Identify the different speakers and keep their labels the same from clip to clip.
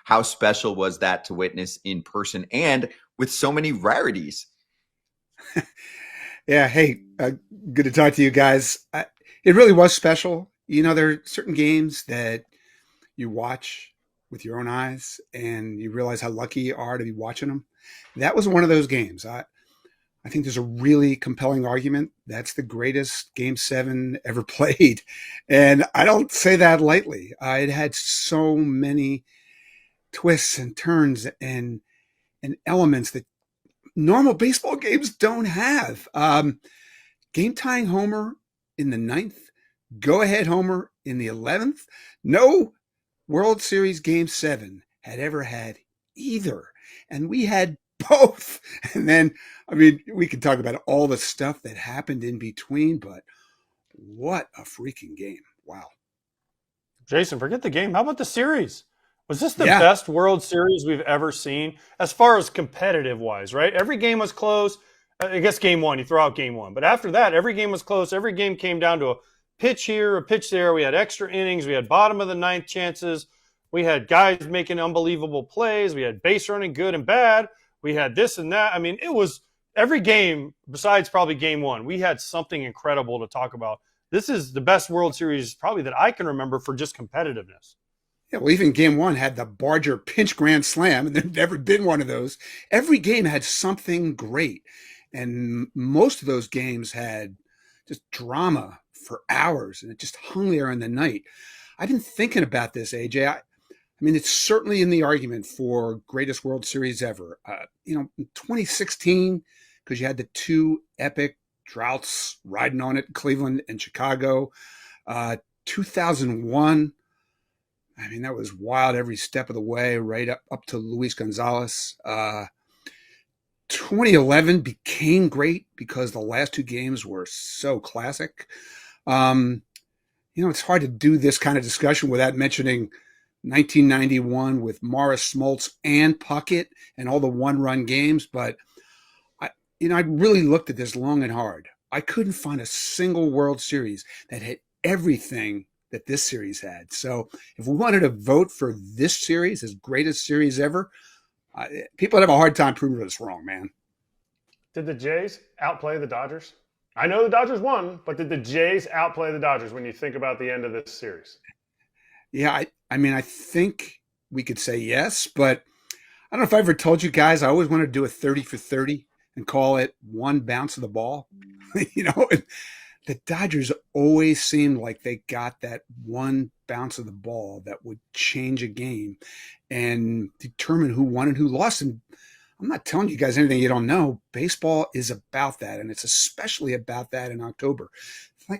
Speaker 1: how special was that to witness in person and with so many rarities?
Speaker 2: Yeah. Hey, good to talk to you guys. It really was special. There are certain games that you watch with your own eyes and you realize how lucky you are to be watching them. That was one of those games. I think there's a really compelling argument. That's the greatest game seven ever played. And I don't say that lightly. It had so many twists and turns and elements that normal baseball games don't have. Game tying homer in the ninth, go ahead homer in the 11th. No World Series game seven had ever had either. And we had both. And then, we could talk about all the stuff that happened in between, but what a freaking game. Wow.
Speaker 3: Jayson, forget the game. How about the series? Was this the
Speaker 2: Yeah.
Speaker 3: best World Series we've ever seen as far as competitive wise, right? Every game was close. I guess game one, you throw out game one. But after that, every game was close. Every game came down to a pitch here, a pitch there. We had extra innings. We had bottom of the ninth chances. We had guys making unbelievable plays. We had base running good and bad. We had this and that. It was every game besides probably game one. We had something incredible to talk about. This is the best World Series probably that I can remember for just competitiveness.
Speaker 2: Yeah, well, even game one had the Barger pinch grand slam, and there'd never been one of those. Every game had something great. And most of those games had just drama for hours, and it just hung there in the night. I've been thinking about this, AJ. It's certainly in the argument for greatest World Series ever. In 2016, because you had the two epic droughts riding on it, Cleveland and Chicago. 2001, that was wild every step of the way, right up to Luis Gonzalez. 2011 became great because the last two games were so classic. It's hard to do this kind of discussion without mentioning 1991 with Morris, Smoltz, and Puckett and all the one-run games. But I really looked at this long and hard. I couldn't find a single World Series that had everything that this series had. So if we wanted to vote for this series as greatest series ever, people would have a hard time proving us wrong, man.
Speaker 4: Did the Jays outplay the Dodgers? I know the Dodgers won, but did the Jays outplay the Dodgers when you think about the end of this series?
Speaker 2: Yeah, I think we could say yes, but I don't know if I ever told you guys, I always wanted to do a 30 for 30 and call it one bounce of the ball. The Dodgers always seemed like they got that one bounce of the ball that would change a game and determine who won and who lost. And I'm not telling you guys anything you don't know. Baseball is about that, and it's especially about that in October.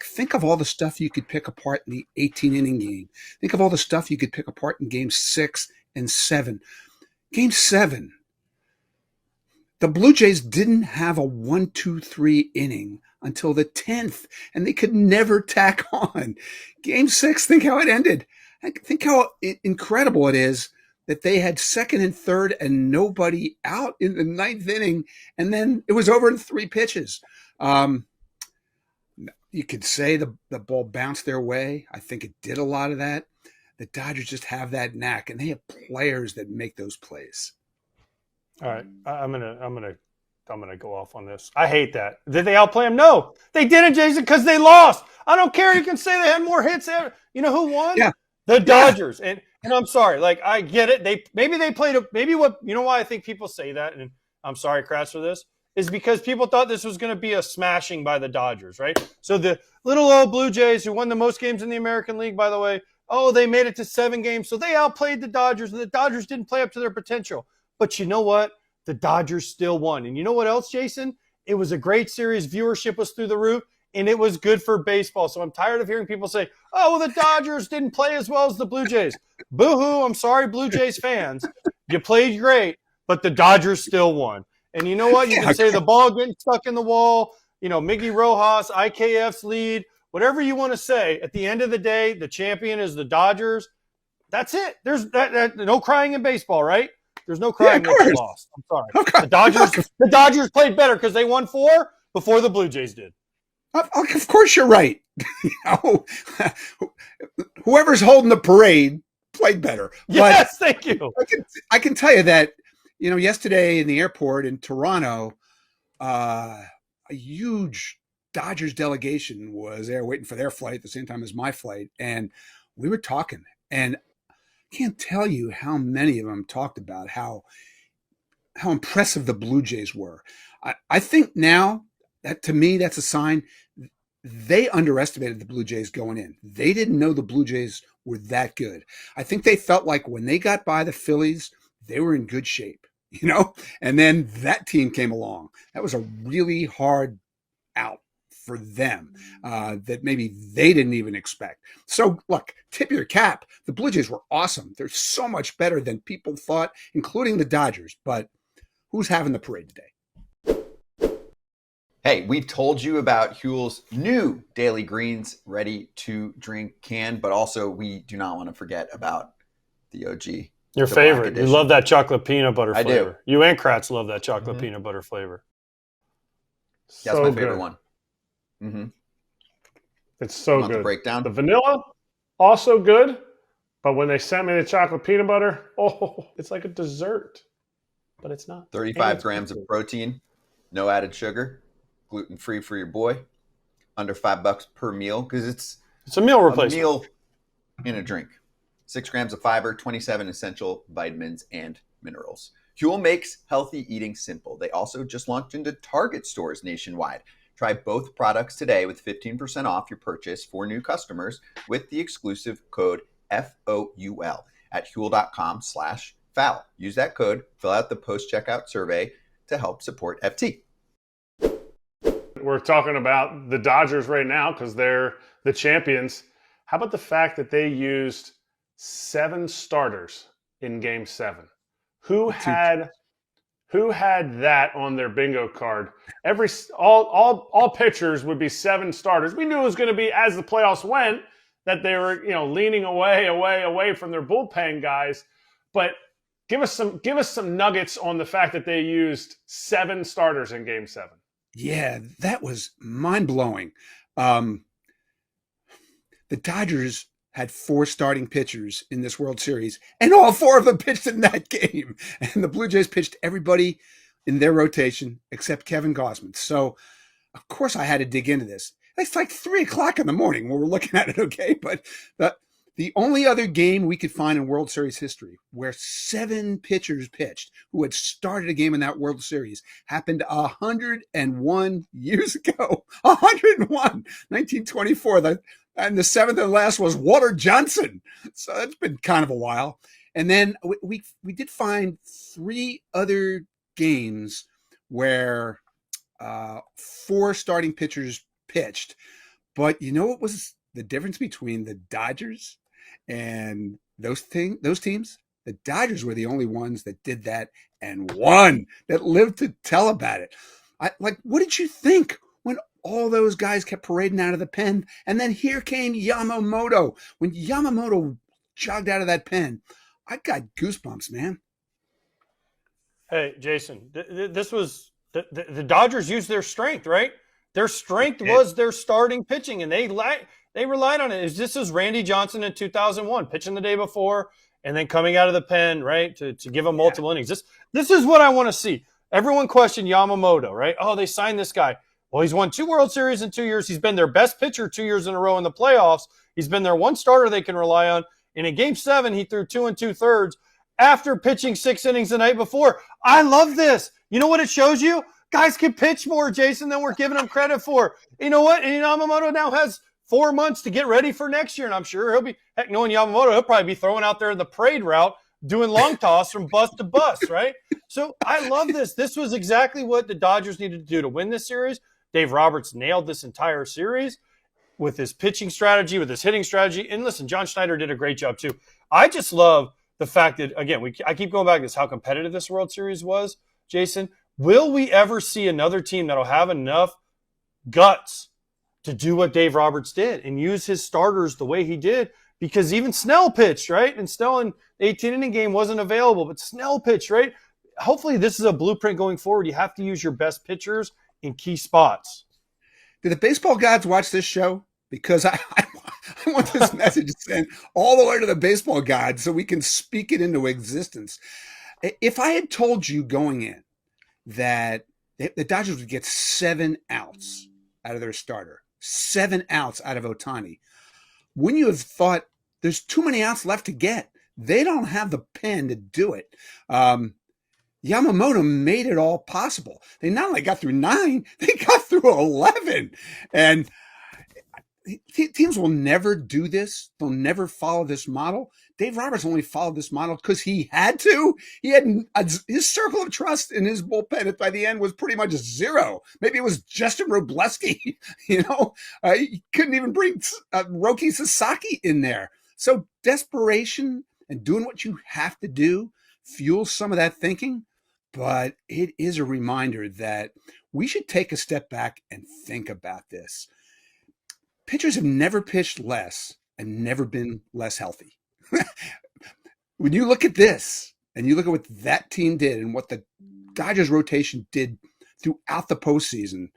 Speaker 2: Think of all the stuff you could pick apart in the 18-inning game. Think of all the stuff you could pick apart in Game 6 and 7. Game 7, the Blue Jays didn't have a 1-2-3 inning until the 10th, and they could never tack on. Game 6, think how it ended. Think how incredible it is that they had second and third and nobody out in the 9th inning, and then it was over in 3 pitches. You could say the ball bounced their way. I think it did a lot of that. The Dodgers just have that knack, and they have players that make those plays.
Speaker 3: All right, I'm gonna go off on this. I hate that. Did they outplay them? No, they didn't, Jayson, because they lost. I don't care. You can say they had more hits. You know who won?
Speaker 2: Yeah.
Speaker 3: The Dodgers. Yeah. And I'm sorry. I get it. They played why I think people say that, and I'm sorry, Kratz, for this, is because people thought this was going to be a smashing by the Dodgers, right? So the little old Blue Jays, who won the most games in the American League, by the way, they made it to 7 games, so they outplayed the Dodgers, and the Dodgers didn't play up to their potential. But you know what? The Dodgers still won. And you know what else, Jayson? It was a great series. Viewership was through the roof, and it was good for baseball. So I'm tired of hearing people say, the Dodgers didn't play as well as the Blue Jays. Boo-hoo, I'm sorry, Blue Jays fans. You played great, but the Dodgers still won. And you know what? You can say the ball getting stuck in the wall, Miggy Rojas, IKF's lead, whatever you want to say. At the end of the day, the champion is the Dodgers. That's it. There's no crying in baseball, right? There's no crying that you lost. I'm sorry. The Dodgers played better because they won 4 before the Blue Jays did.
Speaker 2: Of course you're right. Whoever's holding the parade played better.
Speaker 3: Yes, thank you.
Speaker 2: I can tell you that, yesterday in the airport in Toronto, a huge Dodgers delegation was there waiting for their flight at the same time as my flight. And we were talking, and I can't tell you how many of them talked about how impressive the Blue Jays were. I think now that, to me, that's a sign they underestimated the Blue Jays going in. They didn't know the Blue Jays were that good. I think they felt like when they got by the Phillies, they were in good shape, and then that team came along. That was a really hard out for them that maybe they didn't even expect. So look, tip your cap. The Blue Jays were awesome. They're so much better than people thought, including the Dodgers. But who's having the parade today?
Speaker 1: Hey, we've told you about Huel's new Daily Greens ready to drink can, but also we do not want to forget about the OG.
Speaker 3: Your favorite. You love that chocolate peanut butter flavor.
Speaker 1: I do.
Speaker 3: You and Kratz love that chocolate peanut butter flavor.
Speaker 1: That's my favorite one. Mm-hmm.
Speaker 4: It's so good.
Speaker 1: The breakdown?
Speaker 4: The vanilla, also good. But when they sent me the chocolate peanut butter, it's like a dessert. But it's not.
Speaker 1: 35 grams of protein, no added sugar, gluten-free for your boy, under $5 per meal, because it's
Speaker 3: a meal replacement.
Speaker 1: A meal in a drink. 6 grams of fiber, 27 essential vitamins and minerals. Huel makes healthy eating simple. They also just launched into Target stores nationwide. Try both products today with 15% off your purchase for new customers with the exclusive code FOUL at Huel.com/foul. Use that code, fill out the post-checkout survey to help support FT.
Speaker 4: We're talking about the Dodgers right now because they're the champions. How about the fact that they used 7 starters in Game 7? Who had that on their bingo card? All pitchers would be 7 starters. We knew it was going to be, as the playoffs went, that they were leaning away from their bullpen guys. But give us some nuggets on the fact that they used 7 starters in Game 7.
Speaker 2: Yeah, that was mind-blowing. The Dodgers had 4 starting pitchers in this World Series, and all 4 of them pitched in that game. And the Blue Jays pitched everybody in their rotation except Kevin Gausman. So, of course, I had to dig into this. It's like 3 o'clock in the morning when we're looking at it, okay? But the only other game we could find in World Series history where 7 pitchers pitched who had started a game in that World Series happened 101 years ago. 101! 1924. And the 7th and last was Walter Johnson. So that's been kind of a while. And then we did find 3 other games where 4 starting pitchers pitched. But you know what was the difference between the Dodgers and those teams? The Dodgers were the only ones that did that and won, that lived to tell about it. What did you think when all those guys kept parading out of the pen? And then here came Yamamoto. When Yamamoto jogged out of that pen, I got goosebumps, man.
Speaker 3: Hey, Jason, this was the Dodgers used their strength, right? Their strength was their starting pitching, and they relied on it. This is Randy Johnson in 2001, pitching the day before, and then coming out of the pen, right, to give him multiple innings. This is what I want to see. Everyone questioned Yamamoto, right? Oh, they signed this guy. Well, he's won 2 World Series in 2 years. He's been their best pitcher 2 years in a row in the playoffs. He's been their one starter they can rely on. And in Game 7, he threw 2 2/3 after pitching 6 innings the night before. I love this. You know what it shows you? Guys can pitch more, Jason, than we're giving them credit for. You know what? And Yamamoto now has 4 months to get ready for next year, and I'm sure he'll be, heck, knowing Yamamoto, he'll probably be throwing out there the parade route, doing long toss from bus to bus, right? So I love this. This was exactly what the Dodgers needed to do to win this series. Dave Roberts nailed this entire series with his pitching strategy, with his hitting strategy. And listen, John Schneider did a great job too. I just love the fact that, again, I keep going back to this, how competitive this World Series was, Jason. Will we ever see another team that'll have enough guts to do what Dave Roberts did and use his starters the way he did? Because even Snell pitched, right? And Snell in the 18-inning game wasn't available, but Snell pitched, right? Hopefully this is a blueprint going forward. You have to use your best pitchers in key spots.
Speaker 2: Did the baseball gods watch this show? Because I want this message sent all the way to the baseball god so we can speak it into existence. If I had told you going in that the Dodgers would get 7 outs out of their starter, 7 outs out of Ohtani, wouldn't you have thought there's too many outs left to get? They don't have the pen to do it. Yamamoto made it all possible. They not only got through 9, they got through 11. And teams will never do this. They'll never follow this model. Dave Roberts only followed this model because he had to. He had his circle of trust in his bullpen by the end was pretty much 0. Maybe it was Justin Robleski. He couldn't even bring Roki Sasaki in there. So desperation and doing what you have to do fuels some of that thinking. But it is a reminder that we should take a step back and think about this. Pitchers have never pitched less and never been less healthy. When you look at this and you look at what that team did and what the Dodgers rotation did throughout the postseason,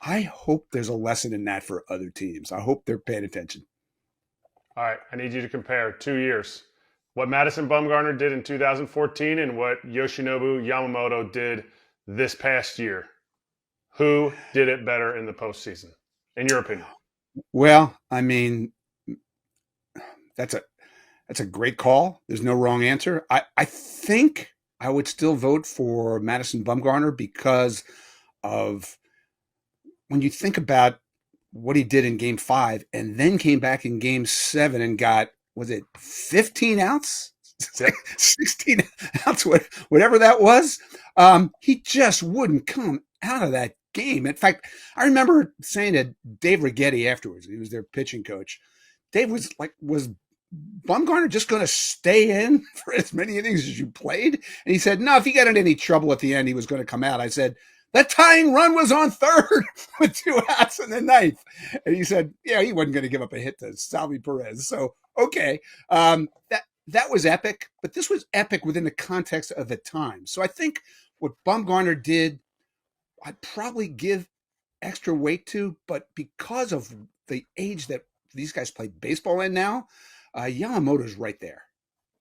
Speaker 2: I hope there's a lesson in that for other teams. I hope they're paying attention.
Speaker 4: All right, I need you to compare 2 years. What Madison Bumgarner did in 2014 and what Yoshinobu Yamamoto did this past year. Who did it better in the postseason, in your opinion?
Speaker 2: Well, I mean, that's a great call. There's no wrong answer. I think I would still vote for Madison Bumgarner because of when you think about what he did in Game 5 and then came back in Game 7 and got, was it 15 outs? 16 outs, whatever that was. He just wouldn't come out of that game. In fact, I remember saying to Dave Righetti afterwards, he was their pitching coach, Dave was like, was Bumgarner just going to stay in for as many innings as you played? And he said, no, if he got in any trouble at the end, he was going to come out. I said, that tying run was on 3rd with 2 outs in the 9th. And he said, yeah, he wasn't going to give up a hit to Salvi Perez. So, okay. That was epic, but this was epic within the context of the time. So I think what Bumgarner did, I'd probably give extra weight to, but because of the age that these guys play baseball in now, Yamamoto's right there.